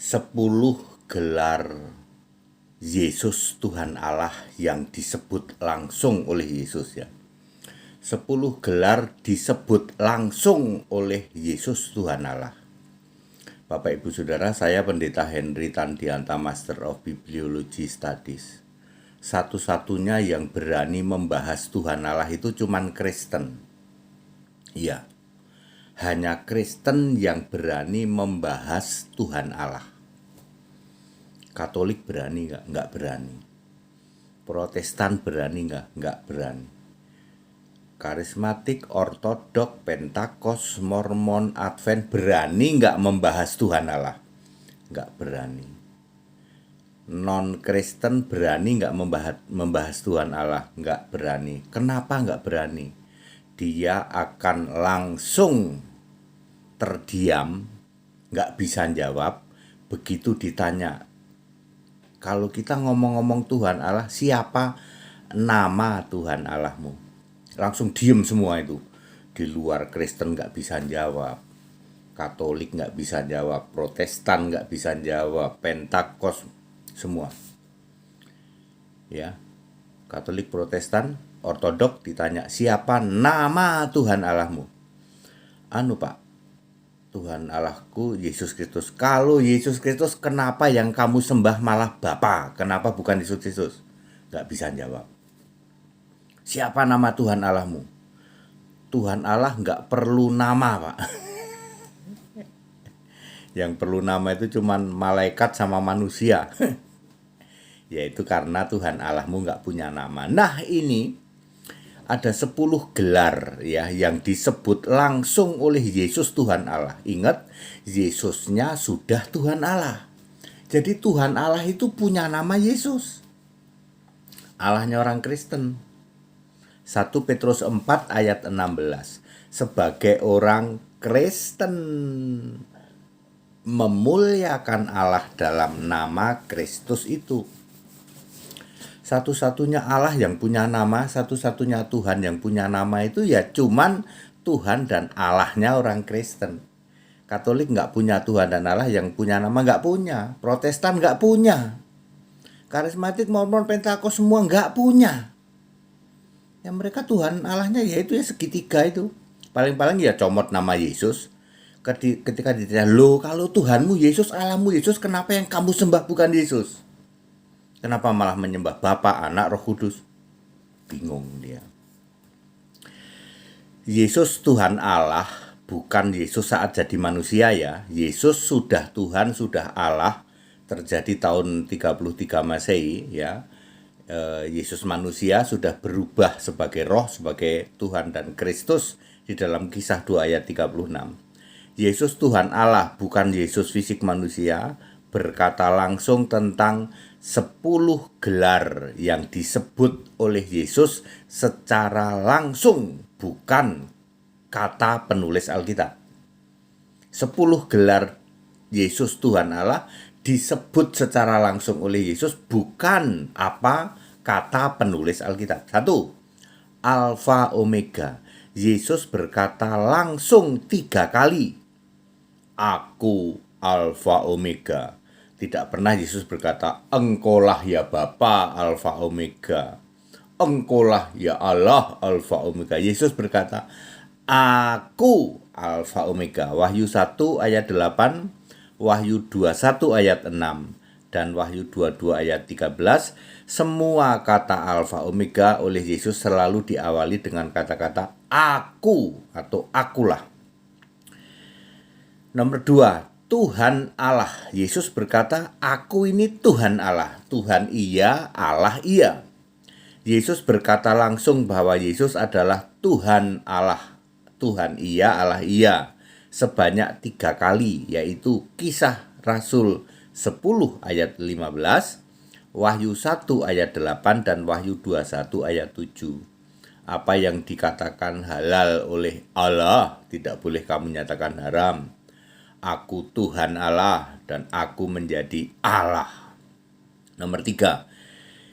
10 gelar Yesus Tuhan Allah yang disebut langsung oleh Yesus ya. 10 gelar disebut langsung oleh Yesus Tuhan Allah. Bapak Ibu Saudara, saya Pendeta Henry Tandianta, Master of Bibliology Studies. Satu-satunya yang berani membahas Tuhan Allah itu cuman Kristen. Iya, hanya Kristen yang berani membahas Tuhan Allah. Katolik berani nggak? Nggak berani. Protestan berani nggak? Nggak berani. Karismatik, Ortodok, Pentakos, Mormon, Advent berani nggak membahas Tuhan Allah? Nggak berani. Non-Kristen berani nggak membahas Tuhan Allah? Nggak berani. Kenapa nggak berani? Dia akan langsung terdiam, nggak bisa jawab. Begitu ditanya, kalau kita ngomong-ngomong Tuhan Allah, siapa nama Tuhan Allahmu? Langsung diem semua itu. Di luar Kristen nggak bisa jawab, Katolik nggak bisa jawab, Protestan nggak bisa jawab, Pentakos semua. Ya, Katolik, Protestan, Ortodok ditanya, siapa nama Tuhan Allahmu? Pak, Tuhan Allahku Yesus Kristus. Kalau Yesus Kristus, kenapa yang kamu sembah malah Bapa? Kenapa bukan Yesus Kristus? Gak bisa jawab. Siapa nama Tuhan Allahmu? Tuhan Allah gak perlu nama, Pak. Yang perlu nama itu cuman malaikat sama manusia. Yaitu karena Tuhan Allahmu gak punya nama. Nah, ini ada 10 gelar ya yang disebut langsung oleh Yesus Tuhan Allah. Ingat, Yesusnya sudah Tuhan Allah. Jadi Tuhan Allah itu punya nama Yesus. Allahnya orang Kristen. 1 Petrus 4 ayat 16. Sebagai orang Kristen memuliakan Allah dalam nama Kristus itu. Satu-satunya Allah yang punya nama, satu-satunya Tuhan yang punya nama itu ya cuman Tuhan dan Allahnya orang Kristen. Katolik nggak punya Tuhan dan Allah, yang punya nama nggak punya. Protestan nggak punya. Karismatik, Mormon, Pentakos semua nggak punya. Yang mereka Tuhan Allahnya yaitu ya segitiga itu. Paling-paling ya comot nama Yesus. Ketika ditanya, loh kalau Tuhanmu Yesus, Allahmu Yesus, kenapa yang kamu sembah bukan Yesus? Kenapa malah menyembah Bapa, Anak, Roh Kudus? Bingung dia. Yesus Tuhan Allah, bukan Yesus saat jadi manusia ya. Yesus sudah Tuhan, sudah Allah, terjadi tahun 33 Masehi ya. Yesus manusia sudah berubah sebagai roh, sebagai Tuhan dan Kristus di dalam Kisah 2 ayat 36. Yesus Tuhan Allah, bukan Yesus fisik manusia, berkata langsung tentang 10 gelar yang disebut oleh Yesus secara langsung, bukan kata penulis Alkitab. 10 gelar Yesus Tuhan Allah disebut secara langsung oleh Yesus, bukan apa kata penulis Alkitab. 1. Alfa Omega. Yesus berkata langsung 3 kali, Aku Alfa Omega. Tidak pernah Yesus berkata, Engkaulah ya Bapa Alfa Omega, Engkaulah ya Allah Alfa Omega. Yesus berkata, Aku Alfa Omega. Wahyu 1 ayat 8, Wahyu 21 ayat 6, dan Wahyu 22 ayat 13. Semua kata Alfa Omega oleh Yesus selalu diawali dengan kata-kata Aku atau Akulah. Nomor 2, Tuhan Allah. Yesus berkata, Aku ini Tuhan Allah. Tuhan iya, Allah iya. Yesus berkata langsung bahwa Yesus adalah Tuhan Allah. Tuhan iya, Allah iya. Sebanyak 3 kali, yaitu Kisah Rasul 10 ayat 15, Wahyu 1 ayat 8, dan Wahyu 21 ayat 7. Apa yang dikatakan halal oleh Allah, tidak boleh kamu nyatakan haram. Aku Tuhan Allah dan aku menjadi Allah. Nomor 3,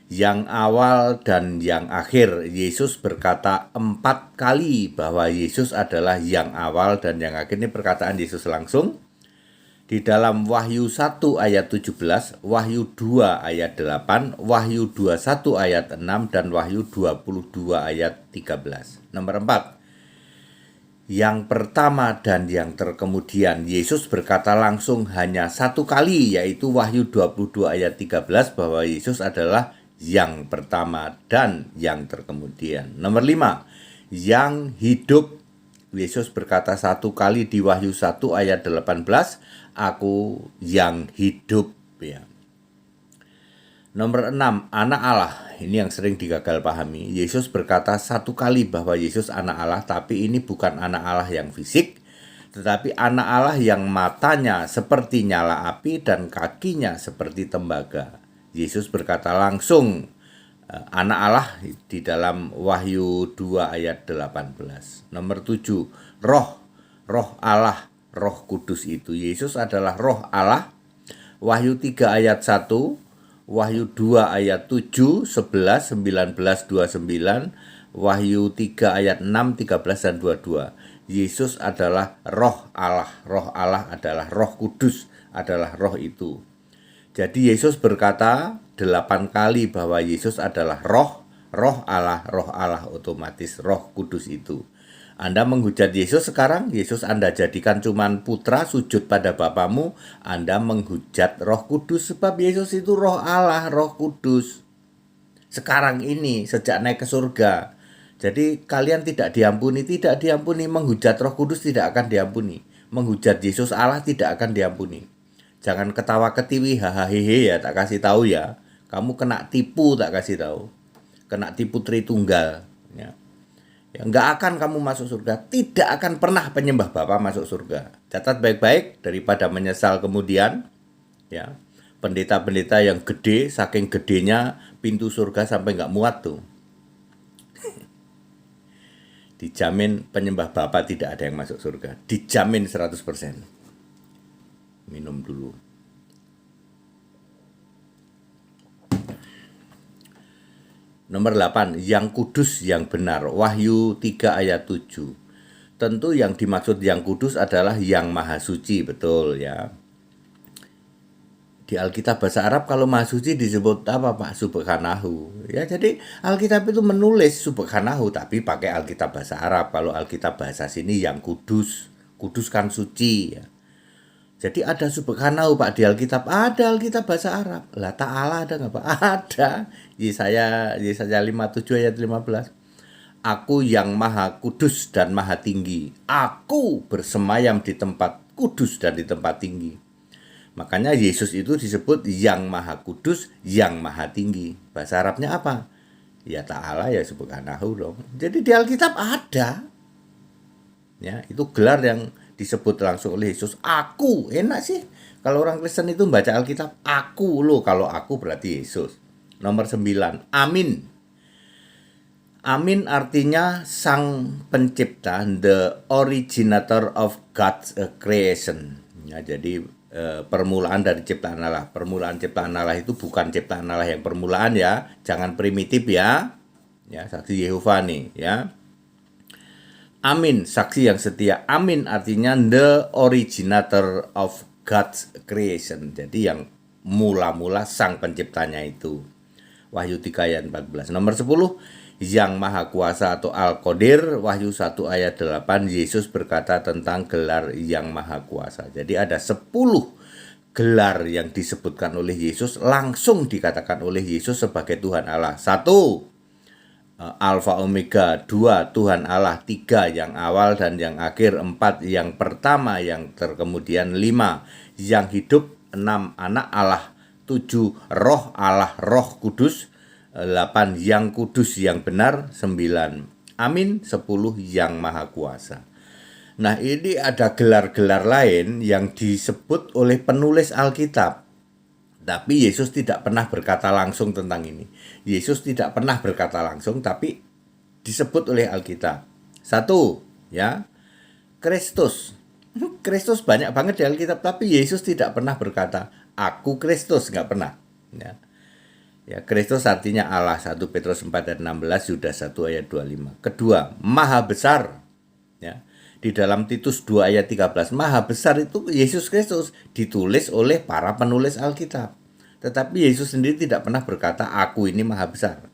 yang awal dan yang akhir. Yesus berkata 4 kali bahwa Yesus adalah yang awal dan yang akhir. Ini perkataan Yesus langsung. Di dalam Wahyu 1 ayat 17, Wahyu 2 ayat 8, Wahyu 21 ayat 6, dan Wahyu 22 ayat 13. Nomor 4. Yang pertama dan yang terkemudian, Yesus berkata langsung hanya satu kali, yaitu Wahyu 22 ayat 13, bahwa Yesus adalah yang pertama dan yang terkemudian. Nomor 5. Yang hidup, Yesus berkata satu kali di Wahyu 1 ayat 18, aku yang hidup, ya. Nomor 6, anak Allah. Ini yang sering digagal pahami. Yesus berkata satu kali bahwa Yesus anak Allah, tapi ini bukan anak Allah yang fisik, tetapi anak Allah yang matanya seperti nyala api dan kakinya seperti tembaga. Yesus berkata langsung anak Allah di dalam Wahyu 2 ayat 18. Nomor 7, roh Allah, Roh Kudus itu. Yesus adalah roh Allah. Wahyu 3 ayat 1, Wahyu 2 ayat 7, 11, 19, 29, Wahyu 3 ayat 6, 13, dan 22. Yesus adalah roh Allah. Roh Allah adalah Roh Kudus, adalah roh itu. Jadi Yesus berkata 8 kali bahwa Yesus adalah roh Allah, otomatis Roh Kudus itu. Anda menghujat Yesus sekarang, Yesus Anda jadikan cuman putra, sujud pada Bapamu, Anda menghujat Roh Kudus, sebab Yesus itu roh Allah, Roh Kudus. Sekarang ini, sejak naik ke surga. Jadi kalian tidak diampuni, menghujat Roh Kudus tidak akan diampuni. Menghujat Yesus Allah tidak akan diampuni. Jangan ketawa ketiwi, hahaha, ya, tak kasih tahu ya. Kamu kena tipu, tak kasih tahu. Kena tipu Tritunggal, ya. Ya, nggak akan kamu masuk surga, tidak akan pernah penyembah Bapa masuk surga. Catat baik-baik daripada menyesal kemudian, ya. Pendeta-pendeta yang gede, saking gedenya pintu surga sampai nggak muat tuh. Dijamin penyembah Bapa tidak ada yang masuk surga, dijamin 100%. Minum dulu. Nomor 8, yang kudus, yang benar. Wahyu 3 ayat 7. Tentu yang dimaksud yang kudus adalah yang maha suci, betul ya. Di Alkitab bahasa Arab kalau maha suci disebut apa Pak? Subhanahu. Ya, jadi Alkitab itu menulis Subhanahu tapi pakai Alkitab bahasa Arab. Kalau Alkitab bahasa sini yang kudus. Kudus kan suci ya. Jadi ada Subhanahu Pak di Alkitab, ada Alkitab bahasa Arab. Lah Ta'ala ada nggak Pak? Ada. Yesaya 57 ayat 15. Aku yang maha kudus dan maha tinggi. Aku bersemayam di tempat kudus dan di tempat tinggi. Makanya Yesus itu disebut yang maha kudus, yang maha tinggi. Bahasa Arabnya apa? Ya Ta'ala, ya Subhanahu dong. Jadi di Alkitab ada. Ya, itu gelar yang disebut langsung oleh Yesus. Aku, enak sih. Kalau orang Kristen itu baca Alkitab, aku loh. Kalau aku berarti Yesus. Nomor 9, amin. Amin artinya sang pencipta, the originator of God's creation. Ya, jadi permulaan dari ciptaan Allah. Permulaan ciptaan Allah itu bukan ciptaan Allah yang permulaan ya. Jangan primitif ya. Ya, saksi Yehova nih ya. Amin, saksi yang setia. Amin artinya the originator of God's creation. Jadi yang mula-mula sang penciptanya itu. Wahyu 3 ayat 14. Nomor 10, yang maha kuasa atau Al-Qadir. Wahyu 1 ayat 8, Yesus berkata tentang gelar yang maha kuasa. Jadi ada 10 gelar yang disebutkan oleh Yesus, langsung dikatakan oleh Yesus sebagai Tuhan Allah. 1, Alfa Omega. 2, Tuhan Allah. 3, yang awal dan yang akhir. 4, yang pertama yang terkemudian. 5, yang hidup. 6, anak Allah. 7, roh Allah, Roh Kudus. 8, yang kudus, yang benar. 9, amin. 10, yang maha kuasa. Nah, ini ada gelar-gelar lain yang disebut oleh penulis Alkitab. Tapi Yesus tidak pernah berkata langsung tentang ini. Yesus tidak pernah berkata langsung, tapi disebut oleh Alkitab. 1, ya, Kristus. Kristus banyak banget di Alkitab, tapi Yesus tidak pernah berkata, aku Kristus, nggak pernah. Ya. Ya, Kristus artinya Allah. 1 Petrus 4 ayat 16, Yudas 1 ayat 25. Kedua, maha besar. Ya. Di dalam Titus 2 ayat 13, Maha Besar itu Yesus Kristus ditulis oleh para penulis Alkitab. Tetapi Yesus sendiri tidak pernah berkata, aku ini Maha Besar.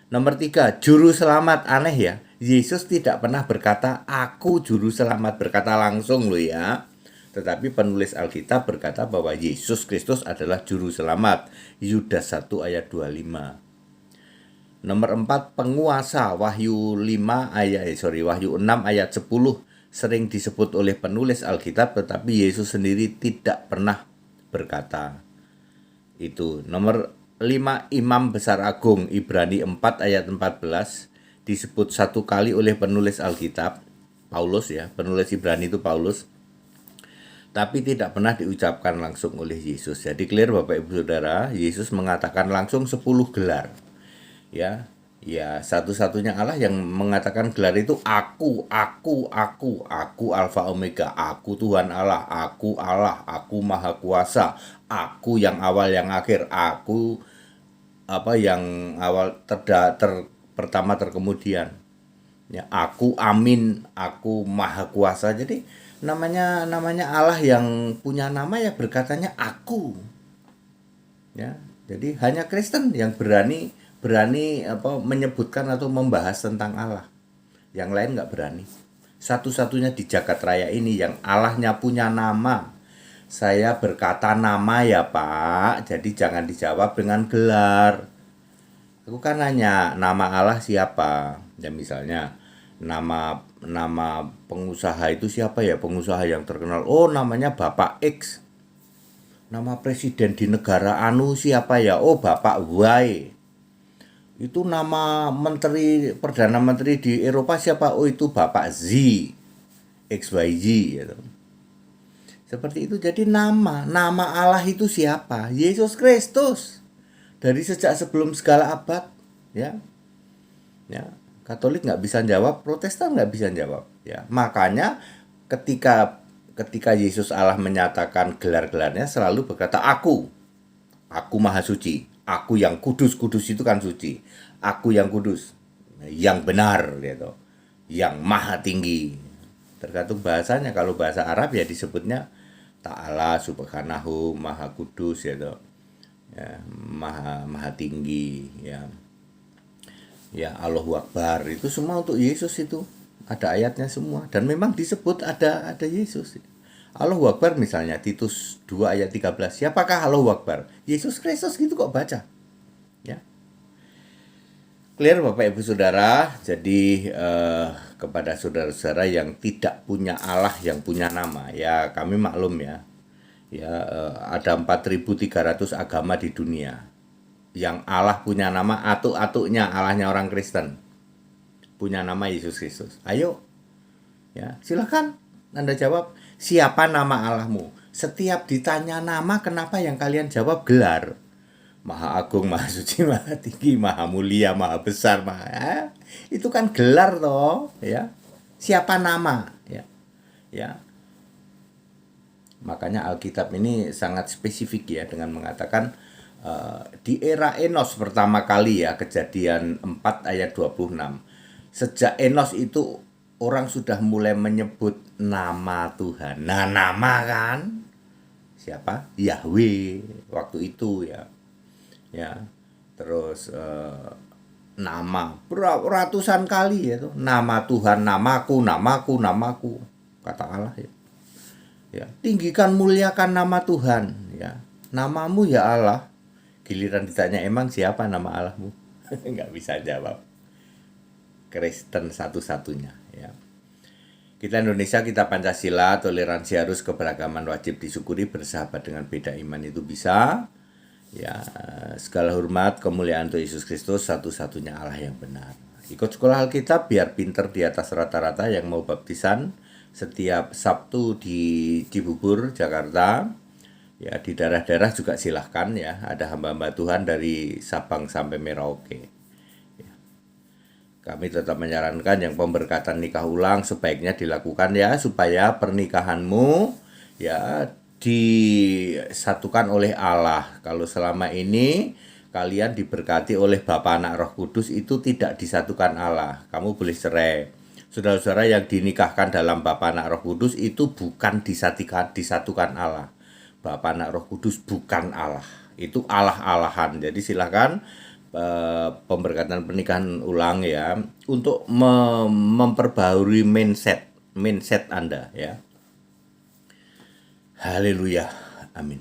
Nomor 3, Juru Selamat. Aneh ya, Yesus tidak pernah berkata, aku Juru Selamat, berkata langsung loh ya. Tetapi penulis Alkitab berkata bahwa Yesus Kristus adalah Juru Selamat. Yudas 1 ayat 25. Nomor 4, penguasa. Wahyu 6 ayat 10 sering disebut oleh penulis Alkitab, tetapi Yesus sendiri tidak pernah berkata itu. Nomor 5, Imam Besar Agung. Ibrani 4 ayat 14 disebut satu kali oleh penulis Alkitab, Paulus ya, penulis Ibrani itu Paulus, tapi tidak pernah diucapkan langsung oleh Yesus. Jadi clear Bapak Ibu Saudara, Yesus mengatakan langsung 10 gelar. Ya, satu-satunya Allah yang mengatakan gelar itu aku Alfa Omega, aku Tuhan Allah, aku Maha Kuasa, aku yang awal yang akhir, aku yang awal pertama terkemudian. Ya, aku Amin, aku Maha Kuasa. Jadi namanya Allah yang punya nama ya berkatanya aku. Ya, jadi hanya Kristen yang berani menyebutkan atau membahas tentang Allah. Yang lain nggak berani. Satu-satunya di jagat raya ini yang Allahnya punya nama. Saya berkata nama ya Pak, jadi jangan dijawab dengan gelar. Aku kan nanya nama Allah siapa? Ya misalnya nama pengusaha itu siapa ya? Pengusaha yang terkenal. Oh, namanya Bapak X. Nama presiden di negara anu siapa ya? Oh, Bapak Y. Itu nama Perdana Menteri di Eropa siapa? Oh, itu Bapak Z, XYZ gitu. Seperti itu. Jadi nama Allah itu siapa? Yesus Kristus. Dari sejak sebelum segala abad, ya. Katolik nggak bisa jawab, Protestan nggak bisa jawab, ya. Makanya ketika Yesus Allah menyatakan gelar-gelarnya selalu berkata aku Maha Suci. Aku yang kudus itu kan suci. Aku yang kudus, yang benar gitu, yang maha tinggi. Tergantung bahasanya. Kalau bahasa Arab ya disebutnya Ta'ala Subhanahu Maha Kudus gitu. Ya, maha tinggi ya. Ya, Allahu Akbar. Itu semua untuk Yesus itu. Ada ayatnya semua dan memang disebut ada Yesus. Allahu Akbar misalnya Titus 2 ayat 13. Siapakah Allahu Akbar? Yesus Kristus gitu kok baca. Ya. Clear Bapak Ibu Saudara. Jadi kepada saudara-saudara yang tidak punya Allah yang punya nama, ya kami maklum ya. Ada 4.300 agama di dunia. Yang Allah punya nama atuk-atuknya Allahnya orang Kristen. Punya nama Yesus Kristus. Ayo. Ya, silakan Anda jawab. Siapa nama Allahmu? Setiap ditanya nama, kenapa yang kalian jawab gelar? Maha Agung, Maha Suci, Maha Tinggi, Maha Mulia, Maha Besar, itu kan gelar toh, ya. Siapa nama, ya. Makanya Alkitab ini sangat spesifik ya dengan mengatakan di era Enos pertama kali ya, Kejadian 4 ayat 26. Sejak Enos itu orang sudah mulai menyebut nama Tuhan. Nah, nama kan siapa? Yahweh waktu itu ya. Terus nama ratusan kali ya tuh. Nama Tuhan, namaku kata Allah ya. Tinggikan muliakan nama Tuhan ya. Namamu ya Allah. Giliran ditanya emang siapa nama Allahmu? Nggak bisa jawab. Kristen satu-satunya ya. Kita Indonesia, kita Pancasila, toleransi harus, keberagaman wajib disyukuri, bersahabat dengan beda iman itu bisa. Ya, segala hormat, kemuliaan untuk Yesus Kristus, satu-satunya Allah yang benar. Ikut sekolah Alkitab biar pinter di atas rata-rata. Yang mau baptisan setiap Sabtu di Cibubur, Jakarta. Ya, di daerah-daerah juga silahkan ya. Ada hamba-hamba Tuhan dari Sabang sampai Merauke. Kami tetap menyarankan yang pemberkatan nikah ulang sebaiknya dilakukan ya, supaya pernikahanmu ya disatukan oleh Allah. Kalau selama ini kalian diberkati oleh Bapa, Anak, Roh Kudus, itu tidak disatukan Allah. Kamu boleh cerai. Saudara-saudara yang dinikahkan dalam Bapa Anak Roh Kudus itu bukan disatukan Allah. Bapa Anak Roh Kudus bukan Allah. Itu Allah-alahan. Jadi silakan pemberkatan pernikahan ulang ya untuk memperbarui mindset Anda ya. Haleluya. Amin.